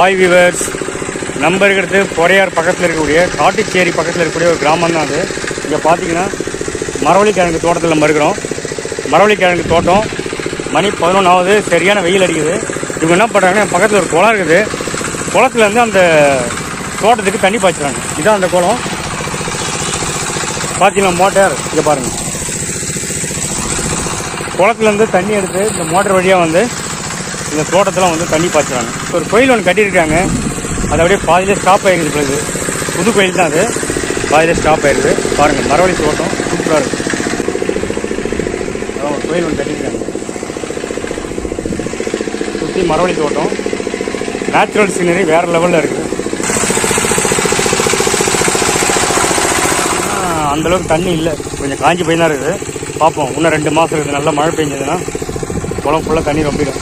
Hi viewers, நம்ம இருக்கிறது பொறையார் பக்கத்தில் இருக்கக்கூடிய காட்டுச்சேரி பக்கத்தில் இருக்கக்கூடிய ஒரு கிராமம் தான் அது. இங்கே பார்த்தீங்கன்னா மரவள்ளிக்கிழங்கு தோட்டத்தில் நம்ம இருக்கிறோம். மரவள்ளிக்கிழங்கு தோட்டம் மணி 11 சரியான வெயில் அடிக்குது. இவங்க என்ன பண்ணுறாங்கன்னா, பக்கத்தில் ஒரு குளம் இருக்குது. குளத்துலேருந்து அந்த தோட்டத்துக்கு தண்ணி பாய்ச்சுறாங்க. இதுதான் அந்த குளம். பார்த்தீங்கன்னா மோட்டார் இங்கே பாருங்கள். குளத்துலேருந்து தண்ணி எடுத்து இந்த மோட்டர் வழியாக வந்து இந்த தோட்டத்தில் வந்து தண்ணி பாய்ச்சுறாங்க. ஒரு கோயில் ஒன்று கட்டியிருக்காங்க, அது அப்படியே பாதியிலே ஸ்டாப் ஆகிருக்குது. பிறகு புது கோயில் தான் அது, பாதியிலே ஸ்டாப் ஆகிருக்குது. பாருங்கள், மரவள்ளி தோட்டம் சூப்பராக இருக்குது. அதான் ஒரு கோயில் ஒன்று கட்டியிருக்காங்க, சுற்றி மரவள்ளி தோட்டம். நேச்சுரல் சீனரி வேறு லெவலில் இருக்குது. அந்தளவுக்கு தண்ணி இல்லை, கொஞ்சம் காஞ்சி போய் தான் இருக்குது. பார்ப்போம், இன்னும் 2 மாதம் இருக்குது. நல்லா மழை பெஞ்சதுன்னா குளம் ஃபுல்லாக தண்ணி ரொம்பிடும்.